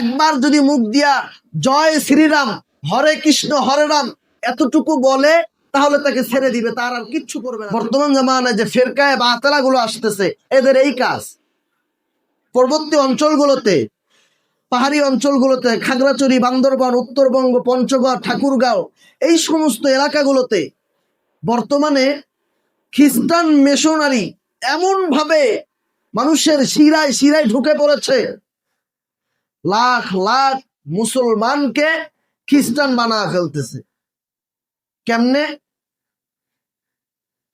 একবার যদি মুখ দিয়া জয় শ্রীরাম, হরে কৃষ্ণ হরে রাম এতটুকু বলে, তাহলে তাকে ছেড়ে দিবে, তার আর কিচ্ছু করবে না। বর্তমান জামানায় যে ফেরকায়ে বাতেলা গুলো আসতেছে, এদের এই কাজ। পর্বত্য অঞ্চলগুলোতে, পাহাড়ি অঞ্চলগুলোতে, খাগড়াছড়ি, বান্দরবান, উত্তরবঙ্গ, পঞ্চগড়, ঠাকুরগাঁও, এই সমস্ত এলাকাগুলোতে বর্তমানে খ্রিস্টান মিশনারি এমন ভাবে মানুষের শিরায় শিরায় ঢুকে পড়েছে, লাখ লাখ মুসলমানকে খ্রিস্টান বানা ফেলতেছে। কেমনে?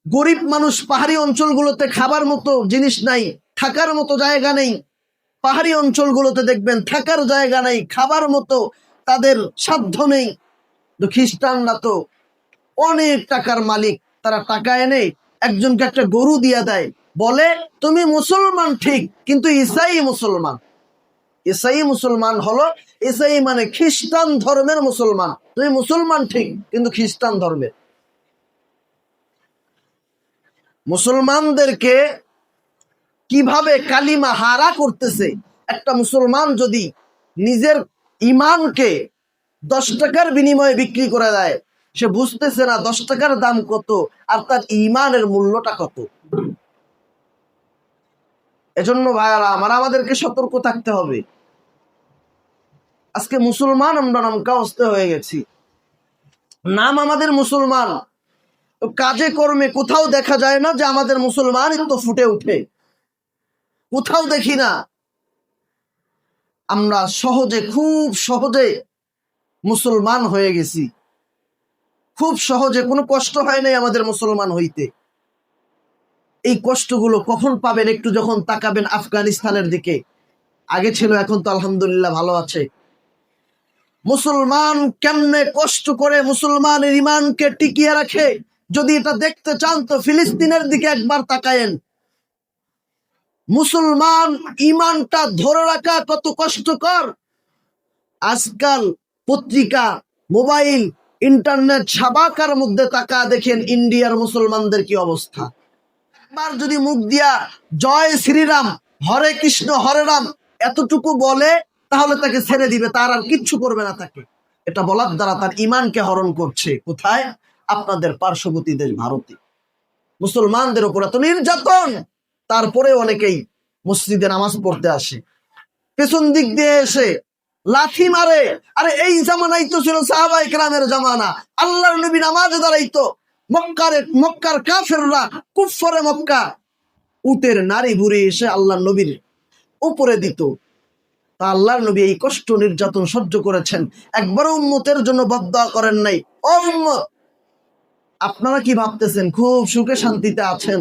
গরিব মানুষ, পাহাড়ি অঞ্চলগুলোতে খাবার মতো জিনিস নাই, থাকার মতো জায়গা নেই। পাহাড়ি অঞ্চলগুলোতে দেখবেন থাকার জায়গা নেই, খাবার মতো তাদের সাধ্য নেই। তো খ্রিস্টানরা তো অনেক টাকার মালিক, তারা টাকা এনে একজনকে একটা গরু দিয়া দেয়, বলে তুমি মুসলমান ঠিক, কিন্তু ঈসাই মুসলমান। ঈসাই মুসলমান হলো, ঈসাই মানে খ্রিস্টান ধর্মের মুসলমান। তুমি মুসলমান ঠিক, কিন্তু খ্রিস্টান ধর্মের। মুসলমানদেরকে কিভাবে কালিমা হারা করতেছে। একটা মুসলমান যদি নিজের ইমানকে 10 টাকার বিনিময়ে বিক্রি করে দেয়, সে বুঝতেছে না 10 টাকার দাম কত আর তার ইমানের মূল্যটা কত। এজন্য ভাইয়ারা আমার, আমাদেরকে সতর্ক থাকতে হবে। আজকে মুসলমান আমরা নামকাওস্তে হয়ে গেছি, নাম আমাদের মুসলমান, কাজে কর্মে কোথাও দেখা যায় না যে আমাদের মুসলমানিত্ব ফুটে উঠে, কোথাও দেখি না। আমরা সহজে, খুব সহজে মুসলমান হয়ে গেছি, খুব সহজে, কোনো কষ্ট হয় নাই আমাদের মুসলমান হইতে। এই কষ্টগুলো কখন পাবেন? একটু যখন তাকাবেন আফগানিস্তানের দিকে। আগে ছিল, এখন তো আলহামদুলিল্লাহ ভালো আছে। মুসলমান কেমনে কষ্ট করে মুসলমানের ইমানকে টিকিয়ে রাখে, যদি এটা দেখতে চান তো ফিলিস্তিনের দিকে একবার তাকায়েন। মুসলমান ইমানটা ধরে রাখা কত কষ্টকর। আজকাল পত্রিকা, মোবাইল, ইন্টারনেট, সাবাকার মধ্যে তাকা দেখেন ইন্ডিয়ার মুসলমানদের কি অবস্থা। একবার যদি মুখ দিয়া জয় শ্রীরাম, হরে কৃষ্ণ হরে রাম এতটুকু বলে, তাহলে তাকে ছেড়ে দিবে, তার আর কিচ্ছু করবে না তাকে। এটা বলার দ্বারা তার ইমানকে হরণ করছে। কোথায়? আপনাদের পার্শ্ববর্তী দেশ ভারতে মুসলমানদের উপর এত নির্যাতন, তারপরে অনেকেই মসজিদে নামাজ পড়তে আসে, পেছন দিক দিয়ে এসে লাথি মারে। আরে এই জামানাই তো ছিল সাহাবায়ে কেরামের জামানা, আল্লাহর নবী নামাজে দাঁড়াইতো, মক্কার কাফেররা, কুফফারে মক্কা উটের নারী বুড়ি এসে আল্লাহর নবীর উপরে দিত। তা আল্লাহর নবী এই কষ্ট নির্যাতন সহ্য করেছেন, একবারও উম্মতের জন্য বদদোয়া করেন নাই। ও উম্মত, আপনারা কি ভাবতেছেন খুব সুখে শান্তিতে আছেন?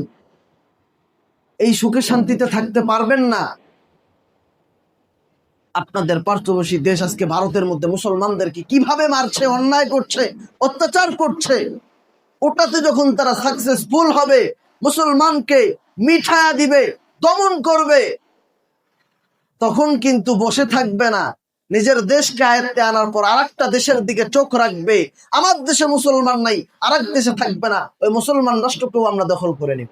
এই সুখে শান্তিতে থাকতে পারবেন না। আপনাদের পার্শ্ববর্তী দেশ আজকে ভারতের মধ্যে মুসলমানদেরকে কিভাবে মারছে, অন্যায় করছে, অত্যাচার করছে। ওটাতে যখন তারা সাকসেসফুল হবে, মুসলমানকে মিঠায়া দিবে, দমন করবে, তখন কিন্তু বসে থাকবে না। নিজের দেশকে আয়ত্তে আনার পর আরেকটা দেশের দিকে চোখ রাখবে। আমার দেশে মুসলমান নাই, আরেক দেশে থাকবে না, ওই মুসলমান রাষ্ট্রকেও আমরা দখল করে নিব।